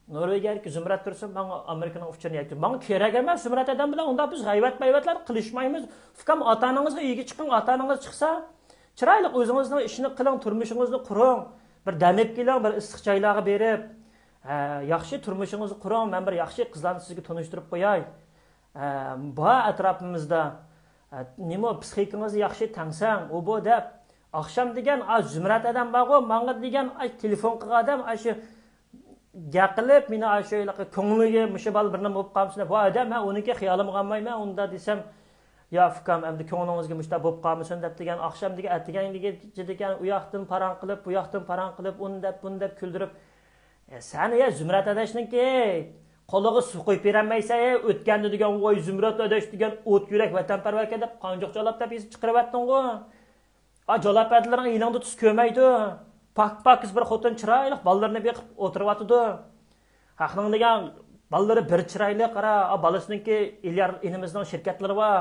Norvegiyaga Zumrat Tursun bana Amerikaning uchirini aytdi. Bana kerak emas Zumrat adam bilan unda biz g'ayvat-mayvatlar qilishmaymiz. Fikam ota-onangizga uyga chiqing, ota-onangiz chiqsa, chiroyli o'zingizning ishini qiling, turmushingizni quring. Bir damib keling, bir issiq joylarga berib, yaxshi turmushingizni quring. Men bir yaxshi qizlarni sizga tanishtirib qo'yay. Bu atrofimizda nima psixikangizni yaxshi tangsang, u bu deb oqshom degan Zumrat adam bor-ku, menga degan telefon qilgan odam shu gaqilib meni ashuyla ko'ngliga mushbal bir nima bo'lib qolsa, bu odam men uniki xiyolimga olmayman, unda desam, ya fikam endi ko'nglingizga mushta bo'lib qolmasin deb degan oqshom degan degan u yoqdan parang qilib, bu yoqdan parang qilib, buni deb kuldirib, sen ya Zumrat adashniki qo'liga suv qo'yib bermaysan, o'tganda degan voy Zumrat adash degan o't yurak vatanparvar deb qanjoq jalab deb yezib chiqaryapting-ku. Jalab adlaring yilingda tuz ko'maydi. Pak bir xotin chiroyli bolalarni beqib o'tiryapti. Haqning degan bolalari bir chiroyli qara, bolasiniki ilyar inimizning shirkatlari bor,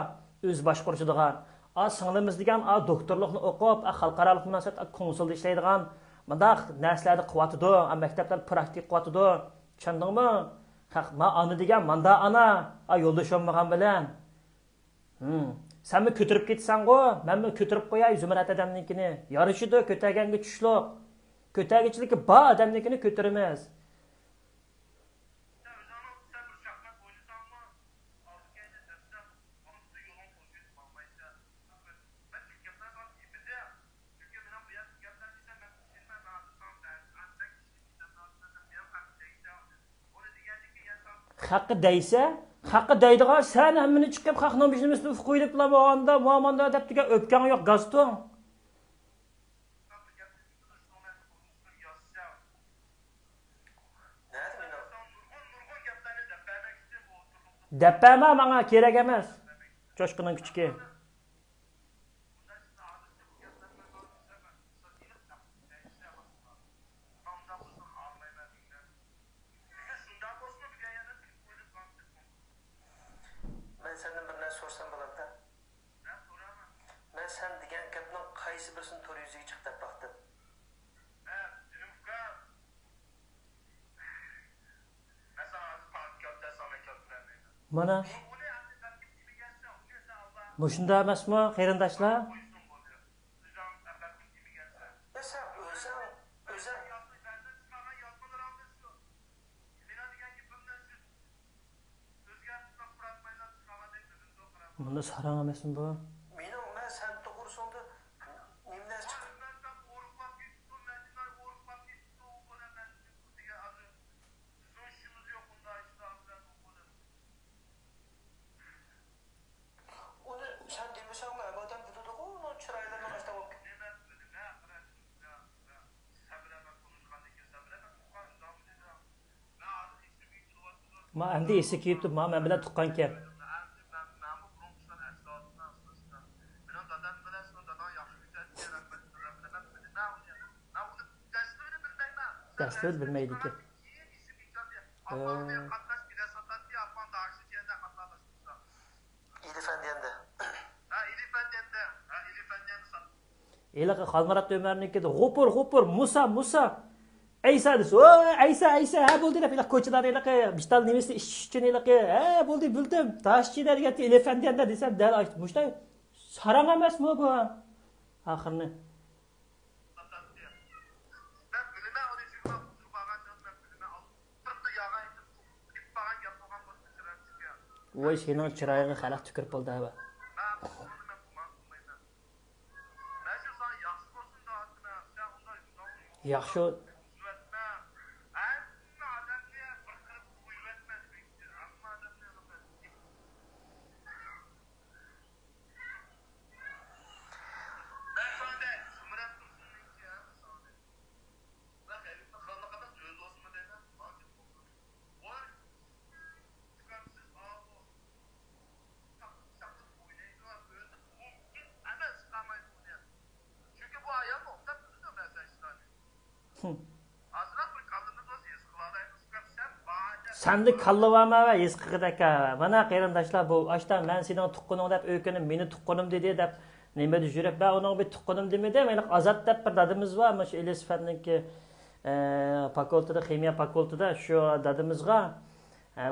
o'z boshqurishadigan. Singlimiz degan doktorlikni o'qib, xalqaro munosabat konsulda ishlaydigan, bundaq narsalarni qilyapti, maktablarda praktik qilyapti. Tushundingmi? Men ana degan manda ana, yo'ldashmagan bilan. Sen mi kötürüp gitsen o, ben mi kötürüp koyay Zümrət adamninkini. Yarışıdı, kötəgəngi çüşlük. Kötəgiçilik ba adamninkini kötürmez. Hakkı deyse, hakkı deydiğen sen hemmini çıkıp hakkının bizim üstüne koyup la bu anda, muamanda dep diye öpken yok gazdı. Depeme bana kerek emez. Coşkunun küçüğü. Ben senden bir ne sorsam болады da. Ben sen degan gapning qaysi birisini to'g'ri yuziga chiqib deb baktım. Mana bu şunda emasmi, qarindoshlar? Ya sen özün Bunda sarang emasmi bu? mening men sen to'g'risida nimdan chiqib onu sen demesen mi? Bu adam bildi o onun çıraylarına başta bak. Ma endi esi kiyip turib, men bilan tuqqankan. Dastur bilmeydi ki. Elaqı Xalmarat Ömer'ninki de hopur Musa. Aysa desa, Aysa, ha bo'ldi deb ko'chadan elaqi bital nimasi ish uchun elaqi, ha bo'ldi bildim. Tashchilarga elefantiyanda desam, dal mushta sarang emasmi bu? Oxirini. Voy sening chiroyingga xalaq tukirib bo'ldi ha. Yaxshi Sandık kallavama ve yizqiqidaka. Mana qarindoshlar bu ashdan men sening tuqqaning deb o'kinib, meni tuqqanim dedi deb nima deb yurib, ben onun bir tuqqanim demedi. Men azat deb bir dadimiz var, mana shu Elizfanninki fakultetida, ximiya fakultetida shu dadimizga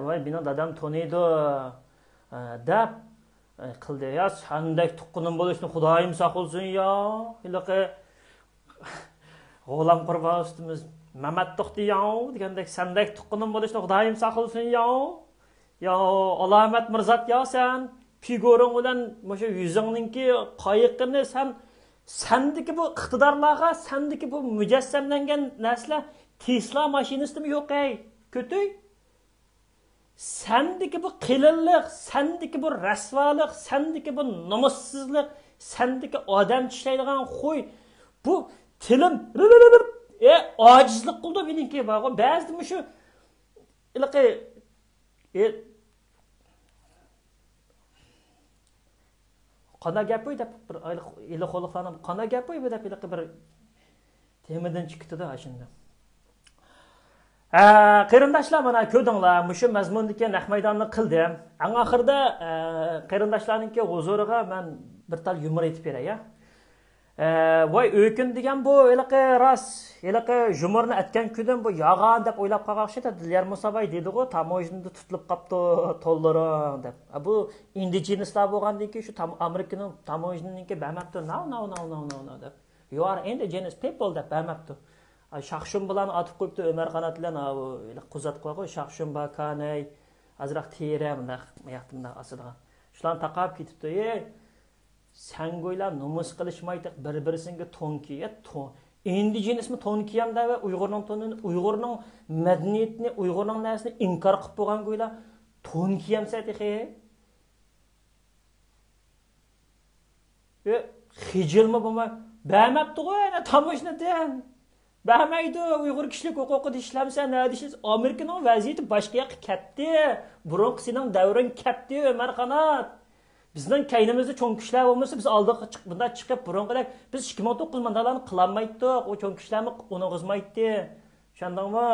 voy mening dadam taniydi deb qildi. Ya sandek tuqqanim bo'lishni Xudoyim saqlasin ya. Ilaqi G'olam qurban ustimiz Mehmet To'xti ya degandek sandek tuqqanim bo'lishni Xudoyim saqlasin ya. Ya Alamat Mirzat ya sen figurang bilan mana shu yuzingninki qayiqini sendiki bu iqtidorlarga, sendiki bu mujassamlangan narsalar Tesla mashinasimi yo'q ey? Kötü. Sendiki bu qilinlik, sendiki bu rasvolik, sendiki bu nomussizlik, sendiki odam tishlaydigan qo'y. Bu tilim ojizlik qildi meniki bog'im. Ba'zida shu ilaqi qana gapi deb bir eli qo'liqlanib qana gapi deb ilaqi bir temadan chiqdi-da shunda. Qarindoshlar mana ko'rdinglar, mushu mazmundagi naq maydonni qildim. Eng oxirida qarindoshlarningki huzuriga men bir tal yumor aytib beray, ya. Voy o'kin degan bu ilaqi ras, ilaqi yumorni aytgan kundan bu yog'an deb o'ylab qolgan o'xshaydi. Dilyar Musabay dedi-ku, tamoyinda tutilib qopti to'llaring deb. Bu indigenistlar bo'lgandan keyin shu Amerikaning tamoyinninki bermabdi. No deb. You are indigenous people deb bermabdi. Şaxshum bilan atib qo'yibdi Ömer Qanat bilan quzat qo'ygan Şaxshum bakanay azroq teram maqtimda asida. Shularni taqab ketibdi. Sen go'ylar nomus qilishmaydi, bir-birisinga to'n kiyib, indigenismi to'n kiyamda va Uyg'urning to'nini, Uyg'urning madaniyatini, Uyg'urning narsini inkor qilib bo'lgan go'ylar to'n kiyamsa dexe. Xijilmi bo'lma, bermabdi qo'y, ana tamoshnadan. Bəməydi, Uyğur kişilik hüquqida işləmsə, nə deyirsiz? Amerikanın vəziyyəti başqa yoqqa ketdi. Burunqısının dövrün ketdi, Ömər Qanat. Bizning kaynimizda cho'ng kishilar bo'lmasa, biz oldiga bundan chiqib burunqidek biz 2009 mandalarni qilolmaydik. O cho'ng kishilarni unig'izmaydi. Tushundingmi?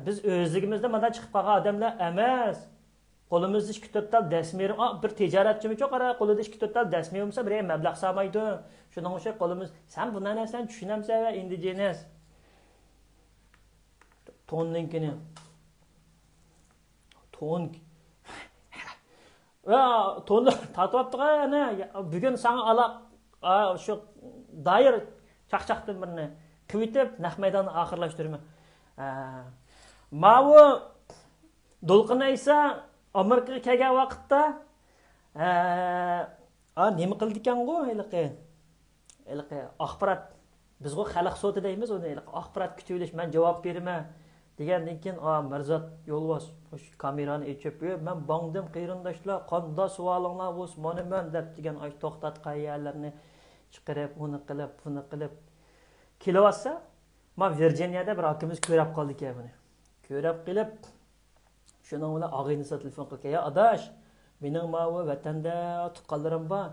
Biz o'zligimizda mana chiqib qolgan odamlar emas. Qo'limizda 2-4 tal dasmirim, bir tijoratchimi cho'q ara qo'lida 2-4 tal dasmirim bo'lsa, bir mablag' solmaydi. Shuning uchun qo'limiz, sen bu narsani tushunamsan va indigenes. Tonninkini. Ton Tonu tatvattığa ne? Bugün sana ala şu dair çaqçaqtın birini kivitip naq meydanı ahırlaştırma. Mavu Dolqinaysa Amerikaga kelgan vaqtda nima qildi ekan-ku, iliqi axborot bizga xalq soti deymiz, uni axborot kutilish, men javob beraman degandan keyin Mirzat Yo'lvoz kamerani ochib, men bangdim qirindoshlar, qanda savolinglar bo'lsa, mana men deb degan to'xtatgan yerlarni chiqarib, uni qilib, buni qilib kelyapsa, men Virginiyada bir akimiz ko'rib qoldi ekan buni. Ko'rib qilib, shuning bilan og'aynisi telefon qilgan, "Ya adash, mening mavi vatanda tutqanlarim bor.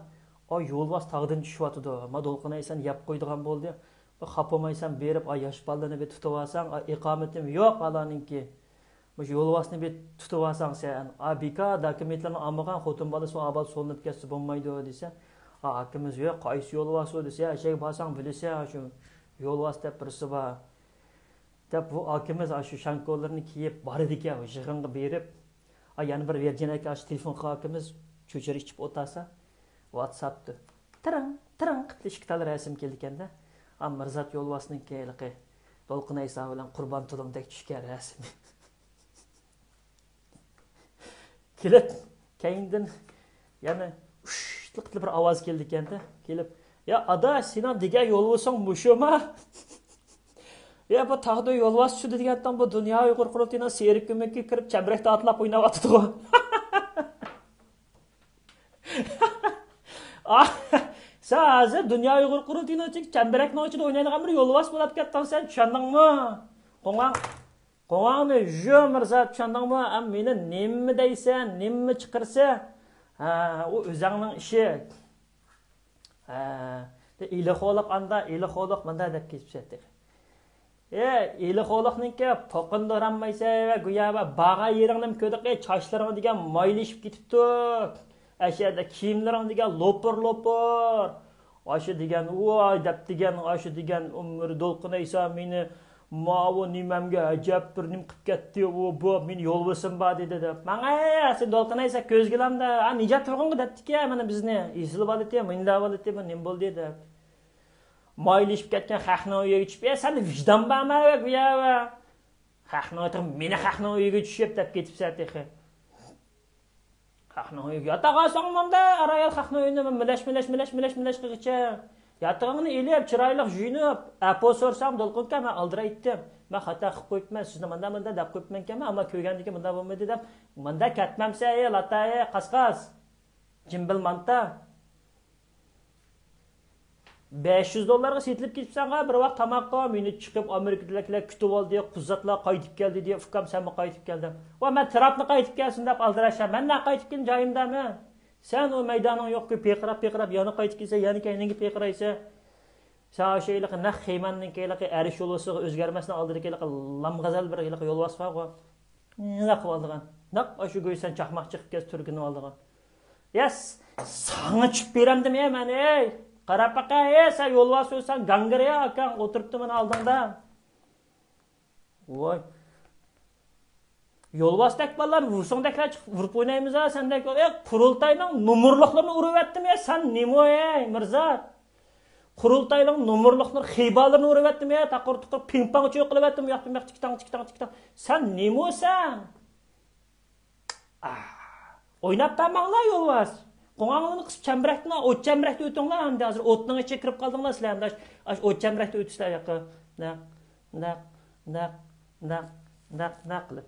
O Yo'lvoz tog'dan tushyotdi. Men Dolqinaysan yap qo'ydigan bo'ldi. Xapamaysan berib, yosh baldani bir tutib olsang, iqomatim yo'q alaninki. Bu Yo'lvozni bir tutib olsang sen, bika dokumentlarni olmagan xotin bolasi abal solinib ketsa bo'lmaydi desa, akimiz yo'q, qaysi Yo'lvoz desa, shay bo'lsang bilsa, shu Yo'lvoz deb birisi bor. Deb bu akimiz shu shankolarni kiyib bordi ekan, yig'inga berib, yana bir Virginiyaga telefon qilib akimiz cho'chir ichib o'tasa, WhatsAppda tirang qilishkital rasm keldi ekanda. Mirzat Yo'lvozning keliqi Dolqinaysa bilan Qurbon Tulumdek tushgan rasmi. Kelib, keyindan yana ushliqli bir ovoz keldi ekanda, kelib, "Ya adash, sen ham degan Yo'lvozing mushuma?" Ya bu tog'da Yo'lvoz tushdi degandan bu dunyo Uyg'ur qurultiyining serik ko'makka kirib chambarakda otlab o'ynayotdi-ku. Sen hozir dunyo Uyg'ur qurultiyining chambarakning ichida o'ynaydigan bir Yo'lvoz bo'lib ketding sen, tushundingmi? Qo'ng'angni jo Mirza, tushundingmi? Meni nima deysan, nima chiqirsa, u o'zingning ishi. Ilixoliq anda, ilixoliq menda deb ketibdi. Ilixoliqninki to'qindiranmaysa va go'yo baga yeringnim ko'diq, chochlaring degan moylishib ketibdi. Ashada kiyimlaring degan lopor. Aşı degan, "Voy" deb degan, aşı degan umr Dolqinaysa meni mavu nimamga ajab bir nim qilib ketdi, bu meni Yo'lvozim bor dedi deb. "Manga sen Dolqinaysa ko'zgilamda, nija turg'inga debdi-ki, mana bizni izilib oldi, menda oldi, bu nim bo'ldi" deb. Moylishib ketgan xalqning uyiga tushib, "Sen vijdon bormi bu yo'q?" Xalqning o'tirib, "Meni xalqning uyiga tushib" deb ketibsan texi. Xalqning uyiga yotaqolsang manda, arayal xalqning uyini milash qilgicha. Yotog'ingni elib, chiroyli yuyinib, apo so'rsam Dolqinga men oldira aytdim. Men xato qilib qo'yibman, sizni manda deb qo'yibman-ku, ammo ko'rgandiki menda bo'lmaydi deb. Manda ketmamsa, latay, qasqas. Jimbil manta. $500 setilib ketibsan, bir vaqt tamoqqa meni chiqib Amerikadagilar kutib oldi, quzatlar qaytib keldi deb, "Ukam sen mi qaytib kelding?" Va men Trapni qaytib kelsin deb aldirasham. Men qaytib keldim joyimdaman. Sen o maydoning yo'q-ku, peqirab yana qaytib kelsa, yana keyingi peqiraysa. Sen o'sha naq xiymanning keyingi arish yo'lisiga o'zgarmasdan oldidagi lamg'azal bir Yo'lvoz bor. Nima qilib oldigan? Naq o'sha go'ysan chaqmoq chiqib kes turgini oldigan. Yes, sana chiqib beramdim men, ey. Qarab baqa, sen Yo'lvoz bo'lsan, gangirya akan o'tiribdi meni oldingda. Voy. Yo'lvozdek bolalar vursangdaklar chiqib urib o'ynaymiz ha, sendek. Qurultayning nomerliqlarini urib etdim, sen nima ey Mirzat? Qurultayning nomerliqlarini xiybalarni urib etdim, taqir-tuqir ping-pong cho'q qilib etdim, yoqdim, tik-tang. Sen nima-san? O'ynab tamamlar Yo'lvoz. Qo'ng'angni qisib chambarakni, o't chambarakda o'tinglar, endi hozir o'tning ichiga kirib qoldinglar sizlar, endi o't chambarakda o'tisizlar yoqqa. Naq qilib.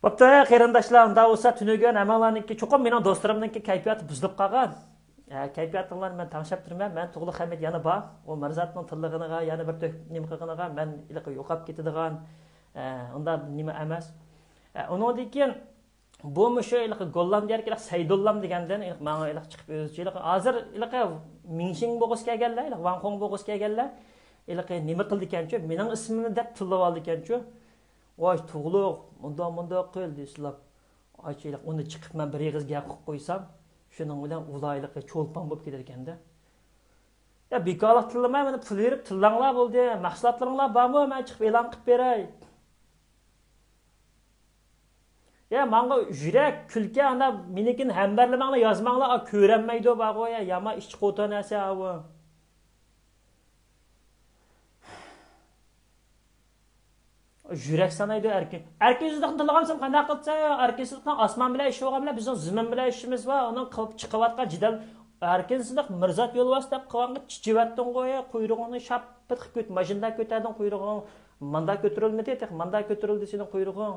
Bo'pti, qarindoshlar, unda bo'lsa tunugan amallarniki cho'qim mening do'stlarimniki kayfiyati buzilib qolgan. Kayfiyatinglar men tangshab turman. Men to'g'ri hamid yana bor. O Mirzatning tillig'iga, yana bir nima qilganiga men yo'qab ketadigan unda nima emas. Undan keyin bu mushu Gollandiyalik Saydullam degandan menga chiqib o'zichilik. Hozir Mingxing bo'g'is kelganlar, Wanxong bo'g'is kelganlar. Nima qildi ekanchu? Mening ismimni deb tillab oldi ekanchu. Voy to'g'liq, munda qil deslab. Aychilik uni chiqib men bir yig'iz gap qilib qo'ysam, shuning bilan ulayliqqa cho'lpon bo'lib ketar ekanda. Ya bekorlik tillamay, meni pul berib tillanglar bo'ldi. Mahsulotlaringlar bormi? Men chiqib e'lon qilib beray. Ya menga yurak, kulka, ana menikin hambarlamanglar, yozmanglar, ko'ranmaydi bog'o ya, yama ish qo'ta narsa bu. Yurak sanaydi erkin. Erkinsizlikni tilagansan qanday qilsa, erkinsizlikdan osmon bilan ish bo'lgan bilan bizning zimin bilan ishimiz bor. Uning qilib chiqayotgan jidal erkinsizlik Mirzat yo'lvas deb qilganga chichivatding qo'ya, quyrug'ini shapit qilib ket, mashinada ko'tarding quyrug'ini. Manda ko'tarilmadi, manda ko'tarildi sening quyrug'ing.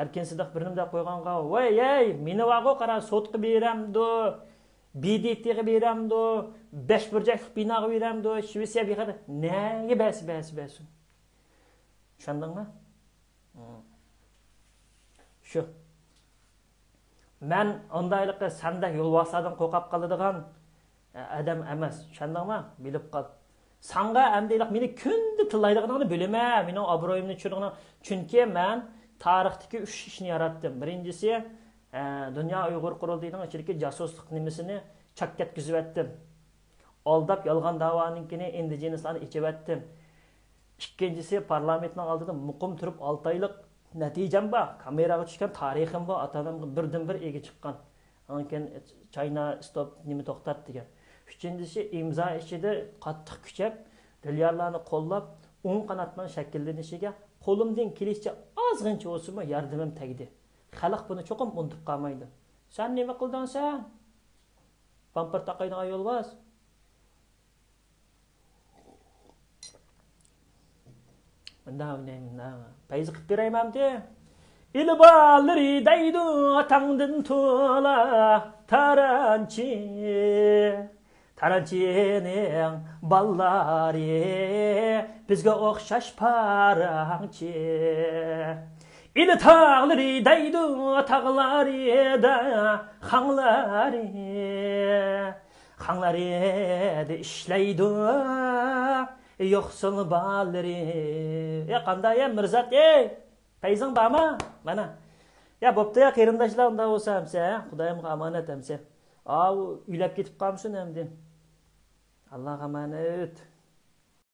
Erkinsizlik birini deb qo'yganga, "Voy, ey, meni vaqo qara, sotqi beramdi." BDT'ga beramdi, 5 burchaklik binoga beramdi, Shvetsiyaga qara. Nega bas. Tushundingmi? Shu. Men ondaylikqa sanda yo'lboshlardan qo'rqib qoladigan odam emas. Tushundingmi? Bilib qol. Sanga amdaylik meni kunda tillaydiganingni bilma, mening obro'yimni tushirgan. Chunki men tarixdagi 3 ishni yaratdim. Birinchisi Dünya Uyghur Qurultayıning ichidagi jasuslik nimasini chakkatkizib etdim. Aldab yolg'on da'voninkini indigenaslarni ichib etdim. Ikkinchisi parlamentning oldida muqim turib 6 oylik natijam bor. Kameraga tushgan tarixim bor, atamning birdan-bir ega chiqqan. Ondan China stop nima to'xtat degan. Uchinchisi imzo ichida qattiq kuchab, diyorlarni qo'llab, o'ng qanotning shakllanishiga qo'limdan kelishicha ozg'incha bo'lsa-mu yordamim tegdi. Xalq buni cho'qim unutib qolmaydi. Sen nima qilding sen? Pampir taqaydigan yo'lbos. Bunday payz qilib berayman-de. İlbalları daydı atandın tola tarançı. Tarançının ballari bizge o'xshash parançı. İli tağları daydı tağları da xanları. Xanları da işleydi yo'qsul ballari. Ya qanday Mirzat ey? Payzing bormi? Mana. Ya bo'pti ya qarindoshlar unda bo'lsa-hamsa, Xudoyimga omonat hamsa. Uylab ketib qolmsin endi. Allohga omonat.